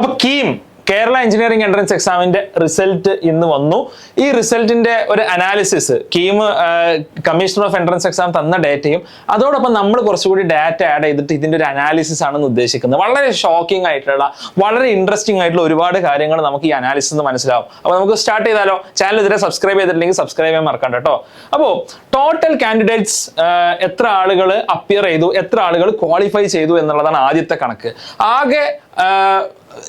അപ്പൊ KEAM Kerala engineering entrance എക്സാമിന്റെ result ഇന്ന് വന്നു. ഈ റിസൾട്ടിന്റെ ഒരു analysis KEAM commissioner of entrance exam തന്ന ഡേറ്റയും അതോടൊപ്പം നമ്മൾ കുറച്ചുകൂടി ഡാറ്റ ആഡ് ചെയ്തിട്ട് ഇതിന്റെ ഒരു അനാലിസിസ് ആണെന്ന് ഉദ്ദേശിക്കുന്നത്. വളരെ ഷോക്കിംഗ് ആയിട്ടുള്ള വളരെ ഇൻട്രസ്റ്റിംഗ് ആയിട്ടുള്ള ഒരുപാട് കാര്യങ്ങൾ നമുക്ക് ഈ അനാലിസിസ് മനസ്സിലാവും. അപ്പൊ നമുക്ക് സ്റ്റാർട്ട് ചെയ്താലോ? ചാനൽ ഇതുവരെ സബ്സ്ക്രൈബ് ചെയ്തിട്ടില്ലെങ്കിൽ സബ്സ്ക്രൈബ് ചെയ്യാൻ മറക്കണ്ട കേട്ടോ. അപ്പോൾ ടോട്ടൽ കാൻഡിഡേറ്റ്സ് എത്ര ആളുകൾ അപ്പിയർ ചെയ്തു, എത്ര ആളുകൾ ക്വാളിഫൈ ചെയ്തു എന്നുള്ളതാണ് ആദ്യത്തെ കണക്ക്. ആകെ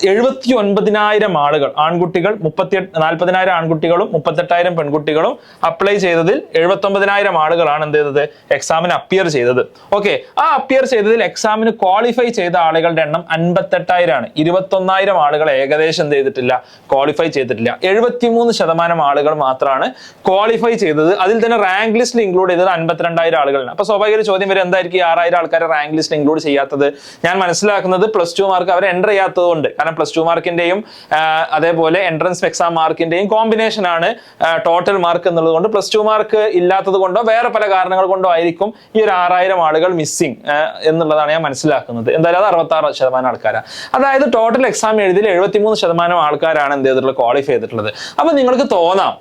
79,000 ആളുകൾ ആൺകുട്ടികൾ 40,000 ആൺകുട്ടികളും 38,000 പെൺകുട്ടികളും അപ്ലൈ ചെയ്തതിൽ 79,000 ആളുകളാണ് എന്ത് ചെയ്തത്? എക്സാമിന് അപ്പിയർ ചെയ്തത്. ഓക്കെ, ആ അപ്പിയർ ചെയ്തതിൽ എക്സാമിന് ക്വാളിഫൈ ചെയ്ത ആളുകളുടെ എണ്ണം 58,000 ആണ്. 21,000 ആളുകൾ ഏകദേശം എന്ത് ചെയ്തിട്ടില്ല? ക്വാളിഫൈ ചെയ്തിട്ടില്ല. 73% ആളുകൾ മാത്രമാണ് ക്വാളിഫൈ ചെയ്തത്. അതിൽ തന്നെ റാങ്ക് ലിസ്റ്റിൽ ഇൻക്ലൂഡ് ചെയ്തത് 52,000 ആളുകളാണ്. അപ്പൊ സ്വാഭാവിക ചോദ്യം വരെ എന്തായിരിക്കും 6,000 ആൾക്കാരെ റാങ്ക് ലിസ്റ്റിൽ ഇൻക്ലൂഡ് ചെയ്യാത്തത്? ഞാൻ മനസ്സിലാക്കുന്നത് +2 മാർക്ക് അവർ എൻ്റർ ചെയ്യാത്തത് കൊണ്ട്. കാരണം +2 മാർക്കിന്റെയും അതേപോലെ എൻട്രൻസ് എക്സാം മാർക്കിന്റെയും കോമ്പിനേഷൻ ആണ് ടോട്ടൽ മാർക്ക് എന്നുള്ളത് കൊണ്ട് +2 മാർക്ക് ഇല്ലാത്തത് കൊണ്ടോ വേറെ പല കാരണങ്ങൾ കൊണ്ടോ ആയിരിക്കും ഈ ഒരു 6,000 ആളുകൾ മിസ്സിംഗ് എന്നുള്ളതാണ് ഞാൻ മനസ്സിലാക്കുന്നത്. എന്തായാലും അത് 66% ആൾക്കാരാണ്. അതായത് ടോട്ടൽ എക്സാം എഴുതിയിൽ 73% ആൾക്കാരാണ് എന്ത് ചെയ്തിട്ടുള്ളത്? ക്വാളിഫൈ ചെയ്തിട്ടുള്ളത്. അപ്പൊ നിങ്ങൾക്ക് തോന്നാം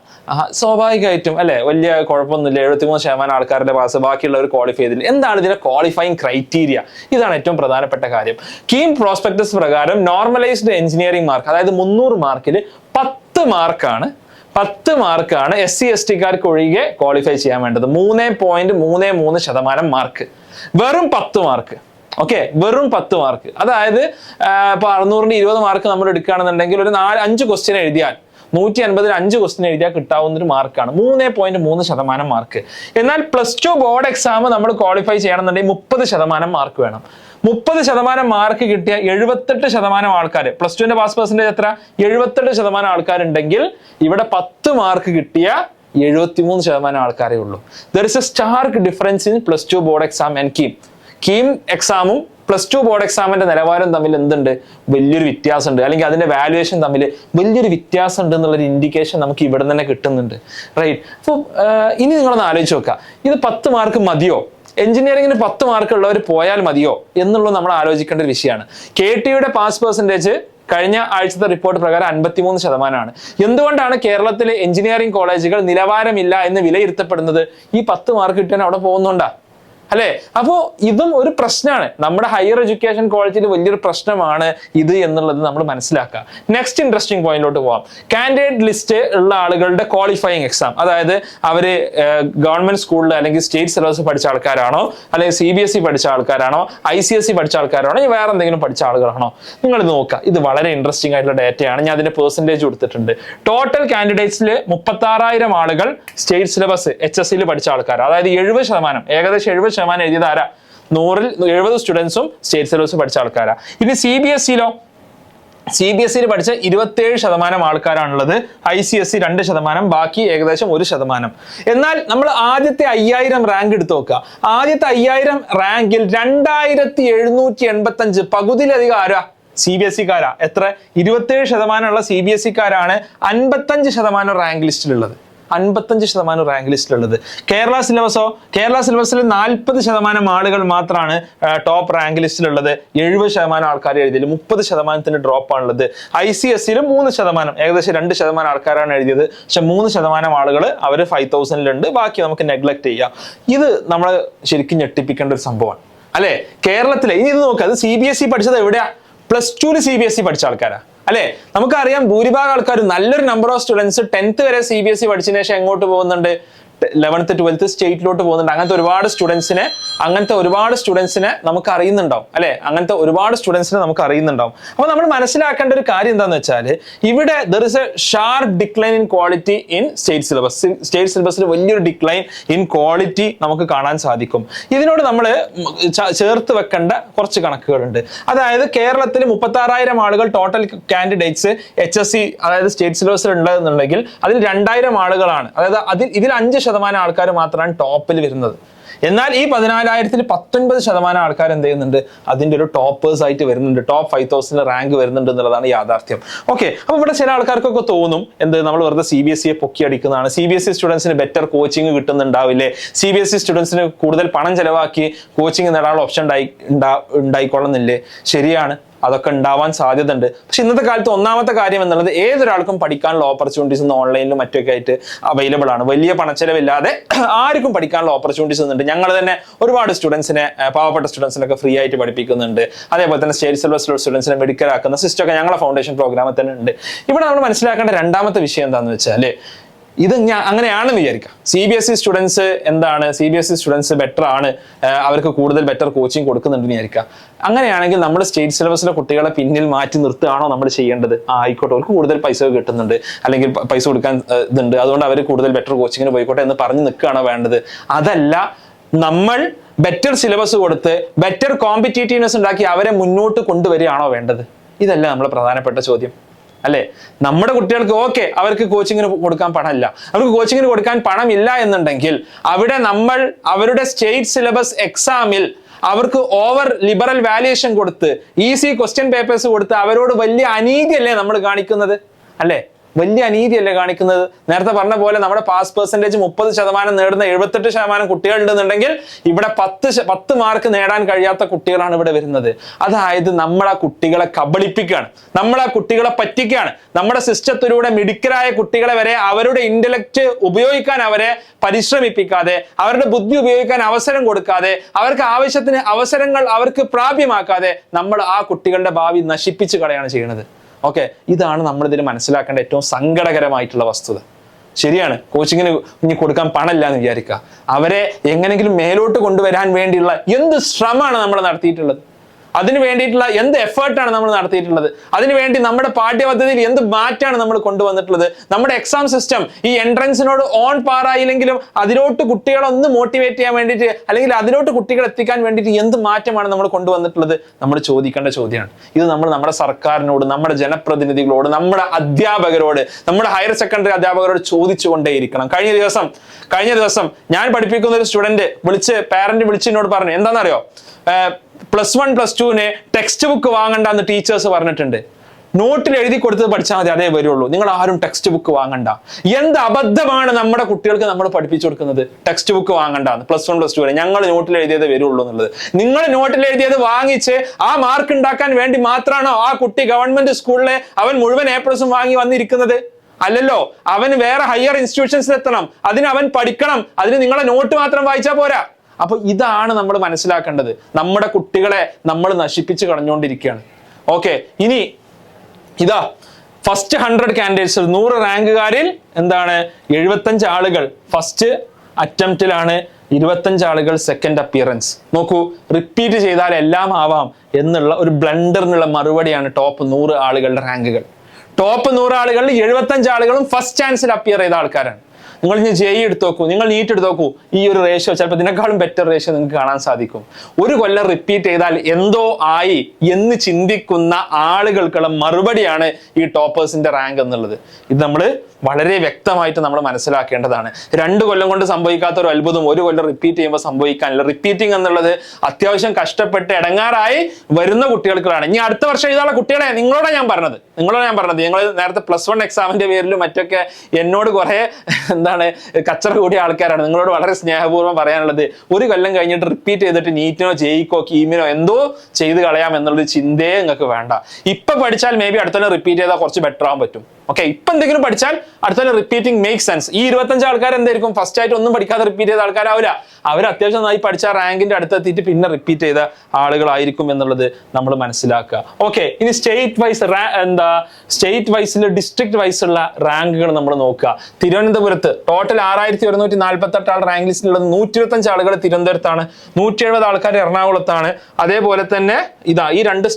സ്വാഭാവികമായിട്ടും അല്ലെ വലിയ കുഴപ്പമൊന്നുമില്ല, 73% ആൾക്കാരുടെ പാസ്, ബാക്കിയുള്ളവർ ക്വാളിഫൈ ചെയ്തില്ല. എന്താണ് ഇതിന്റെ ക്വാളിഫയിങ് ക്രൈറ്റീരിയ? ഇതാണ് ഏറ്റവും പ്രധാനപ്പെട്ട കാര്യം. കീം പ്രോസ്പെക്ടസ് പ്രകാരം നോർമലൈസ്ഡ് എഞ്ചിനീയറിംഗ് മാർക്ക്, അതായത് 300 മാർക്കിൽ 10 മാർക്കാണ് SC ST ഒഴികെ ക്വാളിഫൈ ചെയ്യാൻ വേണ്ടത്. 3.33% മാർക്ക്, വെറും 10 മാർക്ക്. ഓക്കെ, വെറും 10 മാർക്ക്. അതായത് ഇപ്പൊ 600-ന് 20 മാർക്ക് നമ്മൾ എടുക്കുകയാണെന്നുണ്ടെങ്കിൽ ഒരു 5 ക്വസ്റ്റ്യൻ എഴുതിയാൽ 150-ൽ 5 ക്വസ്റ്റ്യൻ എഴുതിയാൽ കിട്ടാവുന്ന ഒരു മാർക്കാണ് 3.3% മാർക്ക്. എന്നാൽ +2 ബോർഡ് എക്സാം നമ്മൾ ക്വാളിഫൈ ചെയ്യണമെന്നുണ്ടെങ്കിൽ 30% മാർക്ക് വേണം. 30% മാർക്ക് കിട്ടിയ 78% ആൾക്കാർ, +2ന്റെ പാസ് പെർസെന്റേജ് എത്ര? 78% ആൾക്കാരുണ്ടെങ്കിൽ ഇവിടെ 10 മാർക്ക് കിട്ടിയ 73% ആൾക്കാരേ ഉള്ളൂ. There is a stark difference in +2 board exam and KEAM. KEAM എക്സാമും +2 ബോർഡ് എക്സാമിന്റെ നിലവാരം തമ്മിൽ എന്തുണ്ട്? വലിയൊരു വ്യത്യാസമുണ്ട്. അല്ലെങ്കിൽ അതിന്റെ വാല്യുവേഷൻ തമ്മിൽ വലിയൊരു വ്യത്യാസം ഉണ്ട് എന്നുള്ളൊരു ഇൻഡിക്കേഷൻ നമുക്ക് ഇവിടെ തന്നെ കിട്ടുന്നുണ്ട്. റൈറ്റ്. അപ്പോൾ ഇനി നിങ്ങളൊന്ന് ആലോചിച്ച് നോക്കുക, ഇത് 10 മാർക്ക് മതിയോ? എഞ്ചിനീയറിംഗിന് 10 മാർക്ക് ഉള്ളവർ പോയാൽ മതിയോ എന്നുള്ളത് നമ്മൾ ആലോചിക്കേണ്ട ഒരു വിഷയമാണ്. KTയുടെ പാസ് പെർസെന്റേജ് കഴിഞ്ഞ ആഴ്ചത്തെ റിപ്പോർട്ട് പ്രകാരം 53%. എന്തുകൊണ്ടാണ് കേരളത്തിലെ എഞ്ചിനീയറിംഗ് കോളേജുകൾ നിലവാരമില്ല എന്ന് വിലയിരുത്തപ്പെടുന്നത്? ഈ 10 മാർക്ക് കിട്ടാൻ അവിടെ പോകുന്നുണ്ടാ അല്ലെ? അപ്പോ ഇതും ഒരു പ്രശ്നമാണ്. നമ്മുടെ ഹയർ എഡ്യൂക്കേഷൻ ക്വാളിറ്റിയിൽ വലിയൊരു പ്രശ്നമാണ് ഇത് എന്നുള്ളത് നമ്മൾ മനസ്സിലാക്കുക. നെക്സ്റ്റ് ഇൻട്രസ്റ്റിംഗ് പോയിന്റിലോട്ട് പോവാം. കാൻഡിഡേറ്റ് ലിസ്റ്റ് ഉള്ള ആളുകളുടെ ക്വാളിഫയിങ് എക്സാം, അതായത് അവര് ഗവൺമെന്റ് സ്കൂളിൽ അല്ലെങ്കിൽ സ്റ്റേറ്റ് സിലബസ് പഠിച്ച ആൾക്കാരാണോ, അല്ലെങ്കിൽ CBSE പഠിച്ച ആൾക്കാരാണോ, ICSE പഠിച്ച ആൾക്കാരാണോ, ഇനി വേറെ എന്തെങ്കിലും പഠിച്ച ആളുകളാണോ? നിങ്ങൾ നോക്കുക, ഇത് വളരെ ഇൻട്രസ്റ്റിംഗ് ആയിട്ടുള്ള ഡേറ്റയാണ്. ഞാൻ അതിന്റെ പെർസെന്റേജ് കൊടുത്തിട്ടുണ്ട്. ടോട്ടൽ കാൻഡിഡേറ്റ്സിൽ 36,000 ആളുകൾ സ്റ്റേറ്റ് സിലബസ് HSEയിൽ പഠിച്ച ആൾക്കാർ, അതായത് 70%, ഏകദേശം 70% എഴുതിയത് ആരാ? 100-ൽ 70 സ്റ്റുഡൻസും സ്റ്റേറ്റ് സിലബസ് പഠിച്ച ആൾക്കാരാ. ഇനി CBSEയിലോ? CBSEയിൽ പഠിച്ച 27% ആൾക്കാരാണുള്ളത്. ICSE 2%, ബാക്കി ഏകദേശം 1%. എന്നാൽ നമ്മൾ ആദ്യത്തെ 5000 റാങ്ക് എടുത്ത് നോക്കുക. ആദ്യത്തെ 5000 റാങ്കിൽ 2785, പകുതിയിലധികം ആരാ? CBSE-കാരാ. എത്ര? 27% CBSE-കാരാണ് 55% റാങ്ക് ലിസ്റ്റിലുള്ളത്. 55% റാങ്ക് ലിസ്റ്റിലുള്ളത്. കേരള സിലബസോ? കേരള സിലബസിൽ 40% ആളുകൾ മാത്രമാണ് ടോപ്പ് റാങ്ക് ലിസ്റ്റിലുള്ളത്. 70% ആൾക്കാർ എഴുതിയത്, 30% ഡ്രോപ്പ് ആണുള്ളത്. ICSEയിലും 3%, ഏകദേശം 2% ആൾക്കാരാണ് എഴുതിയത്. പക്ഷെ 3% ആളുകൾ അവർ 5000-ലുണ്ട്. ബാക്കി നമുക്ക് നെഗ്ലക്ട് ചെയ്യാം. ഇത് നമ്മൾ ശരിക്കും ഞെട്ടിപ്പിക്കേണ്ട ഒരു സംഭവമാണ് അല്ലെ? കേരളത്തിലെ ഇനി ഇത് നോക്കുക, അത് CBSE പഠിച്ചത് എവിടെയാ? +2-ൽ CBSE പഠിച്ച ആൾക്കാരാ അല്ലെ? നമുക്കറിയാം ഭൂരിഭാഗം ആൾക്കാർ, നല്ലൊരു നമ്പർ ഓഫ് സ്റ്റുഡൻസ് 10th വരെ CBSE പഠിച്ചതിന് ശേഷം എങ്ങോട്ട് പോകുന്നുണ്ട്? 11th 12th സ്റ്റേറ്റിലോട്ട് പോകുന്നുണ്ട്. അങ്ങനത്തെ ഒരുപാട് സ്റ്റുഡൻസിനെ നമുക്ക് അറിയുന്നുണ്ടാവും അല്ലെ? അങ്ങനത്തെ ഒരുപാട് സ്റ്റുഡൻസിനെ നമുക്ക് അറിയുന്നുണ്ടാവും. അപ്പൊ നമ്മൾ മനസ്സിലാക്കേണ്ട ഒരു കാര്യം എന്താന്ന് വെച്ചാൽ, ഇവിടെ there is A sharp decline in quality in state syllabus. State സിലബസിൽ വലിയൊരു ഡിക്ലൈൻ ഇൻ ക്വാളിറ്റി നമുക്ക് കാണാൻ സാധിക്കും. ഇതിനോട് നമ്മൾ ചേർത്ത് വെക്കേണ്ട കുറച്ച് കണക്കുകളുണ്ട്. അതായത് കേരളത്തിൽ 36,000 ആളുകൾ ടോട്ടൽ കാൻഡിഡേറ്റ്സ് HSE, അതായത് സ്റ്റേറ്റ് സിലബസിൽ ഉണ്ടെന്നുണ്ടെങ്കിൽ അതിൽ 2000 ആളുകളാണ്, അതായത് ഇതിൽ 5% ആൾക്കാർ മാത്രമാണ് ടോപ്പിൽ വരുന്നത്. എന്നാൽ ഈ 14,000-ൽ 19% ആൾക്കാർ എന്ത് ചെയ്യുന്നുണ്ട്? അതിന്റെ ഒരു ടോപ്പേഴ്സ് ആയിട്ട് വരുന്നുണ്ട്. ടോപ്പ് 5000 റാങ്ക് വരുന്നുണ്ട് എന്നുള്ളതാണ് യാഥാർത്ഥ്യം. ഓക്കെ, അപ്പൊ ഇവിടെ ചില ആൾക്കാർക്കൊക്കെ തോന്നും എന്ത്, നമ്മൾ വെറുതെ CBSE പൊക്കി അടിക്കുന്നതാണ്, CBSE സ്റ്റുഡൻസിന് ബെറ്റർ കോച്ചിങ് കിട്ടുന്നുണ്ടാവില്ലേ, CBSE സ്റ്റുഡൻസിന് കൂടുതൽ പണം ചെലവാക്കി കോച്ചിങ് നേടാനുള്ള ഓപ്ഷൻ ഉണ്ടായിക്കൊള്ളുന്നില്ലേ? ശരിയാണ്. അതൊക്കെ ഉണ്ടാവാൻ സാധ്യത ഉണ്ട്. പക്ഷെ ഇന്നത്തെ കാലത്ത് ഒന്നാമത്തെ കാര്യം എന്നുള്ളത് ഏതൊരാൾക്കും പഠിക്കാനുള്ള ഓപ്പർച്യൂണിറ്റീസ് ഇന്ന് ഓൺലൈനിലും മറ്റൊക്കെ ആയിട്ട് അവൈലബിൾ ആണ്. വലിയ പണച്ചെലവില്ലാതെ ആർക്കും പഠിക്കാനുള്ള ഓപ്പർച്യൂണിറ്റീസ് ഉണ്ട്. ഞങ്ങൾ തന്നെ ഒരുപാട് സ്റ്റുഡൻസിനെ, പാവപ്പെട്ട സ്റ്റുഡൻസിനൊക്കെ ഫ്രീ ആയിട്ട് പഠിപ്പിക്കുന്നുണ്ട്. അതേപോലെ തന്നെ സ്റ്റേറ്റ് സിലബസിലുള്ള സ്റ്റുഡൻസിനെ മെഡിക്കൽ ആക്കുന്ന സിസ്റ്റം ഒക്കെ ഞങ്ങളുടെ ഫൗണ്ടേഷൻ പ്രോഗ്രാമിൽ തന്നെ ഉണ്ട്. ഇവിടെ നമ്മൾ മനസ്സിലാക്കേണ്ട രണ്ടാമത്തെ വിഷയം എന്താണെന്ന് വെച്ചാൽ, ഇത് അങ്ങനെയാണെന്ന് വിചാരിക്കാം. CBSE സ്റ്റുഡൻസ് എന്താണ്, CBSE സ്റ്റുഡൻസ് ബെറ്റർ ആണ്, അവർക്ക് കൂടുതൽ ബെറ്റർ കോച്ചിങ് കൊടുക്കുന്നുണ്ടെന്ന് വിചാരിക്കാം. അങ്ങനെയാണെങ്കിൽ നമ്മൾ സ്റ്റേറ്റ് സിലബസിലെ കുട്ടികളെ പിന്നിൽ മാറ്റി നിർത്തുകയാണോ നമ്മൾ ചെയ്യേണ്ടത്? ആയിക്കോട്ടെ, അവർക്ക് കൂടുതൽ പൈസ കിട്ടുന്നുണ്ട്, അല്ലെങ്കിൽ പൈസ കൊടുക്കാൻ ഇതുണ്ട്, അതുകൊണ്ട് അവർ കൂടുതൽ ബെറ്റർ കോച്ചിങ്ങിന് പോയിക്കോട്ടെ എന്ന് പറഞ്ഞ് നിൽക്കുകയാണോ വേണ്ടത്? അതല്ല, നമ്മൾ ബെറ്റർ സിലബസ് കൊടുത്ത് ബെറ്റർ കോമ്പറ്റീറ്റീവ്നെസ് ഉണ്ടാക്കി അവരെ മുന്നോട്ട് കൊണ്ടുവരികയാണോ വേണ്ടത്? ഇതല്ല നമ്മുടെ പ്രധാനപ്പെട്ട ചോദ്യം, അല്ലെ? നമ്മുടെ കുട്ടികൾക്ക് ഓക്കെ, അവർക്ക് കോച്ചിങ്ങിന് കൊടുക്കാൻ പണമില്ല, അവർക്ക് കോച്ചിങ്ങിന് കൊടുക്കാൻ പണമില്ല എന്നുണ്ടെങ്കിൽ അവിടെ നമ്മൾ അവരുടെ സ്റ്റേറ്റ് സിലബസ് എക്സാമിൽ അവർക്ക് ഓവർ ലിബറൽ വാല്യുവേഷൻ കൊടുത്ത് ഈസി ക്വസ്റ്റ്യൻ പേപ്പേഴ്സ് കൊടുത്ത് അവരോട് വലിയ അനീതിയല്ലേ നമ്മൾ കാണിക്കുന്നത്? അല്ലെ? വലിയ അനീതിയല്ലേ കാണിക്കുന്നത്? നേരത്തെ പറഞ്ഞ പോലെ നമ്മുടെ പാസ് പെർസെന്റേജ് 30% നേടുന്ന 78% കുട്ടികളുണ്ടെന്നുണ്ടെങ്കിൽ ഇവിടെ 10 മാർക്ക് നേടാൻ കഴിയാത്ത കുട്ടികളാണ് ഇവിടെ വരുന്നത്. അതായത് നമ്മൾ ആ കുട്ടികളെ കബളിപ്പിക്കുകയാണ്, നമ്മൾ ആ കുട്ടികളെ പറ്റിക്കുകയാണ്. നമ്മുടെ സിസ്റ്റത്തിലൂടെ മിടുക്കരായ കുട്ടികളെ വരെ അവരുടെ ഇന്റലക്ട് ഉപയോഗിക്കാൻ അവരെ പരിശ്രമിപ്പിക്കാതെ, അവരുടെ ബുദ്ധി ഉപയോഗിക്കാൻ അവസരം കൊടുക്കാതെ, അവർക്ക് ആവശ്യത്തിന് അവസരങ്ങൾ അവർക്ക് പ്രാപ്യമാക്കാതെ നമ്മൾ ആ കുട്ടികളുടെ ഭാവി നശിപ്പിച്ച് കളയാണ് ചെയ്യുന്നത്. ഓക്കെ, ഇതാണ് നമ്മൾ ഇതിൽ മനസ്സിലാക്കേണ്ട ഏറ്റവും സങ്കടകരമായിട്ടുള്ള വസ്തുത. ശരിയാണ്, കോച്ചിങ്ങിന് ഇനി കൊടുക്കാൻ പണമില്ല എന്ന് വിചാരിക്കുക. അവരെ എങ്ങനെങ്കിലും മേലോട്ട് കൊണ്ടുവരാൻ വേണ്ടിയുള്ള എന്ത് ശ്രമമാണ് നമ്മൾ നടത്തിയിട്ടുള്ളത്? അതിന് വേണ്ടിയിട്ടുള്ള എന്ത് എഫേർട്ടാണ് നമ്മൾ നടത്തിയിട്ടുള്ളത്? അതിനുവേണ്ടി നമ്മുടെ പാഠ്യപദ്ധതിയിൽ എന്ത് മാറ്റാണ് നമ്മൾ കൊണ്ടുവന്നിട്ടുള്ളത്? നമ്മുടെ എക്സാം സിസ്റ്റം ഈ എൻട്രൻസിനോട് ഓൺ പാറായില്ലെങ്കിലും അതിലോട്ട് കുട്ടികളെ ഒന്ന് മോട്ടിവേറ്റ് ചെയ്യാൻ വേണ്ടിയിട്ട്, അല്ലെങ്കിൽ അതിലോട്ട് കുട്ടികളെ എത്തിക്കാൻ വേണ്ടിയിട്ട് എന്ത് മാറ്റമാണ് നമ്മൾ കൊണ്ടുവന്നിട്ടുള്ളത്? നമ്മൾ ചോദിക്കേണ്ട ചോദ്യമാണ്. ഇത് നമ്മൾ നമ്മുടെ സർക്കാരിനോട്, നമ്മുടെ ജനപ്രതിനിധികളോട്, നമ്മുടെ അധ്യാപകരോട്, നമ്മുടെ ഹയർ സെക്കൻഡറി അധ്യാപകരോട് ചോദിച്ചുകൊണ്ടേയിരിക്കണം. കഴിഞ്ഞ ദിവസം ഞാൻ പഠിപ്പിക്കുന്ന ഒരു സ്റ്റുഡന്റ് പാരന്റ് വിളിച്ച് എന്നോട് പറഞ്ഞു, എന്താണെന്നറിയോ, +1 +2 ടെക്സ്റ്റ് ബുക്ക് വാങ്ങണ്ടെന്ന് ടീച്ചേഴ്സ് പറഞ്ഞിട്ടുണ്ട്. നോട്ടിൽ എഴുതി കൊടുത്തത് പഠിച്ചാൽ മതി, അതേ വരുള്ളൂ, നിങ്ങൾ ആരും ടെക്സ്റ്റ് ബുക്ക് വാങ്ങണ്ട. എന്ത് അബദ്ധമാണ് നമ്മുടെ കുട്ടികൾക്ക് നമ്മൾ പഠിപ്പിച്ചു കൊടുക്കുന്നത്? ടെക്സ്റ്റ് ബുക്ക് വാങ്ങണ്ടെന്ന് +1 +2 ഞങ്ങൾ നോട്ടിൽ എഴുതിയത് വരുള്ളൂ എന്നുള്ളത്. നിങ്ങൾ നോട്ടിൽ എഴുതിയത് വാങ്ങിച്ച് ആ മാർക്ക് ഉണ്ടാക്കാൻ വേണ്ടി മാത്രമാണോ ആ കുട്ടി ഗവൺമെന്റ് സ്കൂളിലെ അവൻ മുഴുവൻ A+ വാങ്ങി വന്നിരിക്കുന്നത്? അല്ലല്ലോ. അവൻ വേറെ ഹയർ ഇൻസ്റ്റിറ്റ്യൂഷൻസിൽ എത്തണം, അതിന് അവൻ പഠിക്കണം, അതിന് നിങ്ങളെ നോട്ട് മാത്രം വായിച്ചാൽ പോരാ. അപ്പൊ ഇതാണ് നമ്മൾ മനസ്സിലാക്കേണ്ടത്. നമ്മുടെ കുട്ടികളെ നമ്മൾ നശിപ്പിച്ച് കളഞ്ഞുകൊണ്ടിരിക്കുകയാണ്. ഓക്കെ, ഇനി ഇതാ ഫസ്റ്റ് 100 കാൻഡിഡേറ്റ്സ്, 100 റാങ്കുകാരിൽ എന്താണ് 75 ആളുകൾ ഫസ്റ്റ് അറ്റംപ്റ്റിലാണ്, 25 ആളുകൾ സെക്കൻഡ് അപ്പിയറൻസ്. നോക്കൂ, റിപ്പീറ്റ് ചെയ്താൽ എല്ലാം ആവാം എന്നുള്ള ഒരു ബ്ലണ്ടറിനുള്ള മറുപടിയാണ് ടോപ്പ് 100 ആളുകളുടെ റാങ്കുകൾ. ടോപ്പ് 100 ആളുകളിൽ 75 ആളുകളും ഫസ്റ്റ് ചാൻസിൽ അപ്പിയർ ചെയ്ത ആൾക്കാരാണ്. നിങ്ങൾ ഇനി JEE എടുത്ത് നോക്കൂ, നിങ്ങൾ നീറ്റ് എടുത്ത് നോക്കൂ, ഈ ഒരു റേഷ്യോ ചിലപ്പോൾ ഇതിനേക്കാളും ബെറ്റർ റേഷ്യോ നിങ്ങൾക്ക് കാണാൻ സാധിക്കും. ഒരു കൊല്ലം റിപ്പീറ്റ് ചെയ്താൽ എന്തോ ആയി എന്ന് ചിന്തിക്കുന്ന ആളുകൾക്കുള്ള മറുപടിയാണ് ഈ ടോപ്പേഴ്സിന്റെ റാങ്ക് എന്നുള്ളത്. ഇത് നമ്മൾ വളരെ വ്യക്തമായിട്ട് നമ്മൾ മനസ്സിലാക്കേണ്ടതാണ്. 2 കൊല്ലം കൊണ്ട് സംഭവിക്കാത്ത ഒരു അത്ഭുതം 1 കൊല്ലം റിപ്പീറ്റ് ചെയ്യുമ്പോൾ സംഭവിക്കാനില്ല. റിപ്പീറ്റിംഗ് എന്നുള്ളത് അത്യാവശ്യം കഷ്ടപ്പെട്ട് ഇടങ്ങാറായി വരുന്ന കുട്ടികൾക്കാണ്. ഇനി അടുത്ത വർഷം എഴുതാനുള്ള കുട്ടികളെ നിങ്ങളോടാണ് ഞാൻ പറഞ്ഞത്. നിങ്ങൾ നേരത്തെ +1 എക്സാമിന്റെ പേരിലും മറ്റൊക്കെ എന്നോട് കുറെ കച്ചറ കൂടിയ ആൾക്കാരാണ്. നിങ്ങളോട് വളരെ സ്നേഹപൂർവ്വം പറയാനുള്ളത്, 1 കൊല്ലം കഴിഞ്ഞിട്ട് റിപ്പീറ്റ് ചെയ്തിട്ട് നീറ്റിനോ JEEക്കോ കീമിനോ എന്തോ ചെയ്ത് കളയാം എന്നുള്ളൊരു ചിന്തയെ നിങ്ങൾക്ക് വേണ്ട. ഇപ്പൊ പഠിച്ചാൽ മേ ബി അടുത്ത റിപ്പീറ്റ് ചെയ്താൽ കുറച്ച് ബെറ്റർ ആവാൻ പറ്റും. ഓക്കെ, ഇപ്പൊ എന്തെങ്കിലും പഠിച്ചാൽ അടുത്ത റിപ്പീറ്റിംഗ് മേക്ക് സെൻസ്. ഈ 25 ആൾക്കാർ എന്തായിരിക്കും ഫസ്റ്റ് ആയിട്ട് ഒന്നും പഠിക്കാതെ റിപ്പീറ്റ് ചെയ്ത ആൾക്കാരാവില്ല. അവർ അത്യാവശ്യം നന്നായി പഠിച്ച റാങ്കിന്റെ അടുത്തെത്തിയിട്ട് പിന്നെ റിപ്പീറ്റ് ചെയ്ത ആളുകളായിരിക്കും എന്നുള്ളത് നമ്മൾ മനസ്സിലാക്കുക. ഓക്കെ, ഇനി സ്റ്റേറ്റ് വൈസിൽ ഡിസ്ട്രിക്ട് വൈസുള്ള റാങ്കുകൾ നമ്മൾ നോക്കുക. തിരുവനന്തപുരത്ത് ടോട്ടൽ 6148 ആൾ റാങ്ക് ലിസ്റ്റിലുള്ളത്. 125 ആളുകൾ തിരുവനന്തപുരത്താണ്, 170 ആൾക്കാർ എറണാകുളത്താണ്. അതേപോലെ തന്നെ ഈ 2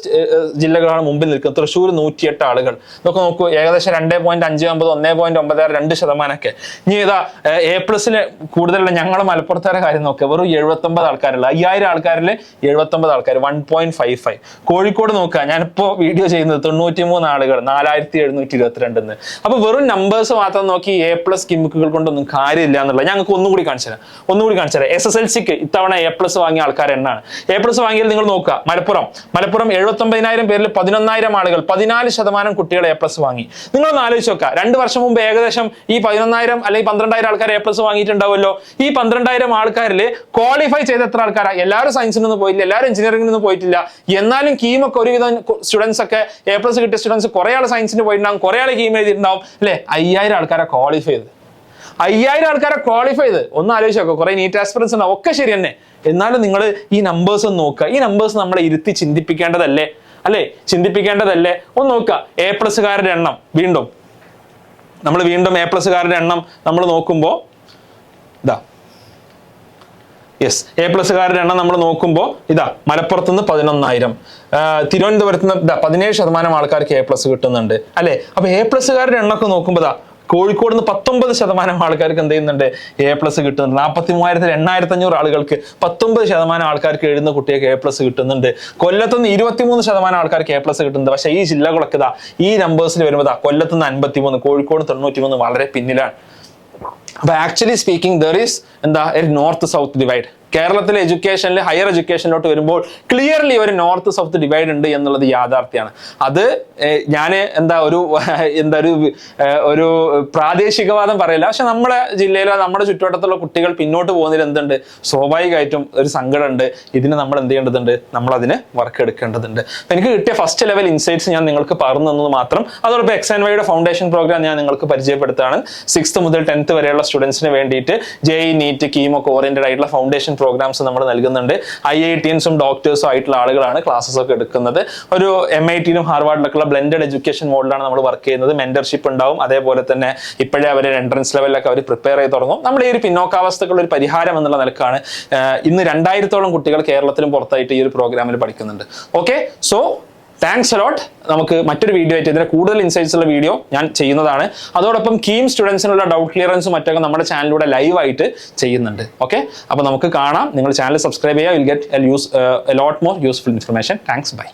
ജില്ലകളാണ് മുമ്പിൽ നിൽക്കുന്നത്. തൃശ്ശൂർ 108 ആളുകൾ. ഇതൊക്കെ നോക്കൂ, ഏകദേശം 2.59 1.96 2%. ഇനി A+ല് കൂടുതലുള്ള ഞങ്ങളെ മലപ്പുറത്തുകാരെ കാര്യം നോക്കുക, വെറും 79 ആൾക്കാരുള്ള 5000 ആൾക്കാരിൽ 79 ആൾക്കാർ 1.55. കോഴിക്കോട് നോക്കുക, ഞാനിപ്പോ വീഡിയോ ചെയ്യുന്നത് 93 ആളുകൾ 4722. അപ്പൊ വെറും നമ്പേഴ്സ് മാത്രം നോക്കി A+ ഗിമ്മിക്കുകൾ കൊണ്ടൊന്നും കാര്യമില്ല എന്നുള്ളത് ഞങ്ങൾക്ക് ഒന്നുകൂടി കാണിച്ചു തരാം. SSLCക്ക് ഇത്തവണ A+ വാങ്ങിയ ആൾക്കാർ എന്നാണ്. A+ വാങ്ങിയാൽ നിങ്ങൾ നോക്കുക, മലപ്പുറം 79,000 പേരിൽ 11,000 ആളുകൾ 14% കുട്ടികൾ A+ വാങ്ങി. നിങ്ങൾ നിങ്ങളൊന്ന് ആലോചിച്ച് നോക്കുക, 2 വർഷം മുമ്പ് ഏകദേശം ഈ 11,000 അല്ലെങ്കിൽ 12,000 ആൾക്കാർ A+ വാങ്ങിയിട്ടുണ്ടാവുമല്ലോ. ഈ 12,000 ആൾക്കാരിൽ ക്വാളിഫൈ ചെയ്ത എത്ര ആൾക്കാരാ? എല്ലാവരും സയൻസിനൊന്നും പോയില്ല, എല്ലാവരും എഞ്ചിനീയറിംഗിനൊന്നും പോയിട്ടില്ല. എന്നാലും കീമൊക്കെ ഒരുവിധം സ്റ്റുഡൻസ് ഒക്കെ A+ കിട്ടിയ സ്റ്റുഡൻസ് കുറെ ആൾ സയൻസിന് പോയിട്ടുണ്ടാവും, കുറെ ആൾ കീം എഴുതിയിട്ടുണ്ടാവും അല്ലെ. 5,000 ആൾക്കാരെ ക്വാളിഫൈ ചെയ്ത്, 5,000 ആൾക്കാരെ ക്വാളിഫൈ ചെയ്ത്. ഒന്ന് ആലോചിച്ച് നോക്കുക. കുറെ നീറ്റ് ആസ്പിറൻസ് ഉണ്ടാവും, ഒക്കെ ശരി തന്നെ. എന്നാലും നിങ്ങൾ ഈ നമ്പേഴ്സ് ഒന്ന് നോക്കുക. ഈ നമ്പേഴ്സ് നമ്മളെ ഇരുത്തി ചിന്തിപ്പിക്കേണ്ടതല്ലേ അല്ലെ? ചിന്തിപ്പിക്കേണ്ടതല്ലേ? ഒന്ന് നോക്കുക. A+കാരുടെ എണ്ണം വീണ്ടും A+കാരുടെ എണ്ണം നമ്മൾ നോക്കുമ്പോൾ ഇതാ, യെസ്, A+കാരുടെ എണ്ണം നമ്മൾ നോക്കുമ്പോൾ ഇതാ, മലപ്പുറത്തുനിന്ന് 11,000, തിരുവനന്തപുരത്ത് നിന്ന് 17% ആൾക്കാർക്ക് A+ കിട്ടുന്നുണ്ട് അല്ലെ. അപ്പൊ A+കാരുടെ എണ്ണമൊക്കെ നോക്കുമ്പോൾ ഇതാ, കോഴിക്കോട് നിന്ന് 19% ആൾക്കാർക്ക് എന്ത് ചെയ്യുന്നുണ്ട്? A+ കിട്ടുന്നുണ്ട്. 43,850 ആളുകൾക്ക് 19% ആൾക്കാർക്ക് എഴുതുന്ന കുട്ടികൾക്ക് A+ കിട്ടുന്നുണ്ട്. കൊല്ലത്തുനിന്ന് 23% ആൾക്കാർക്ക് A+ കിട്ടുന്നുണ്ട്. പക്ഷേ ഈ ജില്ലകളൊക്കെ ഇതാ ഈ നമ്പേഴ്സിൽ വരുമ്പോൾ കൊല്ലത്തുനിന്ന് 53, കോഴിക്കോട് 93 വളരെ പിന്നിലാണ്. അപ്പൊ actually speaking there is A north south divide. കേരളത്തിലെ എഡ്യൂക്കേഷനിൽ ഹയർ എഡ്യൂക്കേഷനിലോട്ട് വരുമ്പോൾ ക്ലിയർലി ഒരു നോർത്ത് സൗത്ത് ഡിവൈഡ് ഉണ്ട് എന്നുള്ളത് യാഥാർത്ഥ്യമാണ്. അത് ഞാൻ ഒരു പ്രാദേശികവാദം പറയില്ല, പക്ഷെ നമ്മുടെ ജില്ലയിലോ നമ്മുടെ ചുറ്റുവട്ടത്തുള്ള കുട്ടികൾ പിന്നോട്ട് പോകുന്നതിൽ എന്തുണ്ട്? സ്വാഭാവികമായിട്ടും ഒരു സങ്കടമുണ്ട്. ഇതിന് നമ്മൾ എന്ത് ചെയ്യേണ്ടതുണ്ട്? നമ്മൾ അതിന് വർക്ക് എടുക്കേണ്ടതുണ്ട്. എനിക്ക് കിട്ടിയ ഫസ്റ്റ് ലെവൽ ഇൻസൈറ്റ്സ് ഞാൻ നിങ്ങൾക്ക് പറഞ്ഞു തന്നത് മാത്രം. അതോടൊപ്പം XNYയുടെ ഫൗണ്ടേഷൻ പ്രോഗ്രാം ഞാൻ നിങ്ങൾക്ക് പരിചയപ്പെടുത്താണ്. 6th മുതൽ 10th വരെയുള്ള സ്റ്റുഡൻസിന് വേണ്ടിയിട്ട് JEE നീറ്റ് കീമൊക്കെ ഓറിയന്റഡ് ആയിട്ടുള്ള ഫൗണ്ടേഷൻ പ്രോഗ്രാംസ് നമ്മൾ നൽകുന്നുണ്ട്. IITiansഉം ഡോക്ടേഴ്സും ആയിട്ടുള്ള ആളുകളാണ് ക്ലാസ്സസ് ഒക്കെ എടുക്കുന്നത്. ഒരു MITയിലും ഹാർവാർഡിലൊക്കെയുള്ള ബ്ലെൻഡഡ് എഡ്യൂക്കേഷൻ മോഡലാണ് നമ്മൾ വർക്ക് ചെയ്യുന്നത്. മെന്റർഷിപ്പ് ഉണ്ടാവും. അതേപോലെ തന്നെ ഇപ്പോഴേ അവർ എൻട്രൻസ് ലെവലിലൊക്കെ അവർ പ്രിപ്പയർ ചെയ്ത് തുടങ്ങും. നമ്മുടെ ഈ ഒരു പിന്നോക്കാവസ്ഥകളുടെ ഒരു പരിഹാരം എന്നുള്ള നിലക്കാണ് ഇന്ന് 2000-ഓളം കുട്ടികൾ കേരളത്തിലും പുറത്തായിട്ട് ഈ ഒരു പ്രോഗ്രാമിൽ പഠിക്കുന്നുണ്ട്. Okay, so thanks a lot. നമുക്ക് മറ്റൊരു വീഡിയോ ആയിട്ട് ഇതിന് കൂടുതൽ ഇൻസൈറ്റ്സ് ഉള്ള വീഡിയോ ഞാൻ ചെയ്യുന്നതാണ്. അതോടൊപ്പം കീം സ്റ്റുഡൻസിനുള്ള ഡൗട്ട് ക്ലിയറൻസും മറ്റൊക്കെ നമ്മുടെ ചാനലിലൂടെ ലൈവായിട്ട് ചെയ്യുന്നുണ്ട്. ഓക്കെ, അപ്പോൾ നമുക്ക് കാണാം. നിങ്ങൾ ചാനൽ സബ്സ്ക്രൈബ് ചെയ്യുക. Will get a lot more useful information. Thanks, by.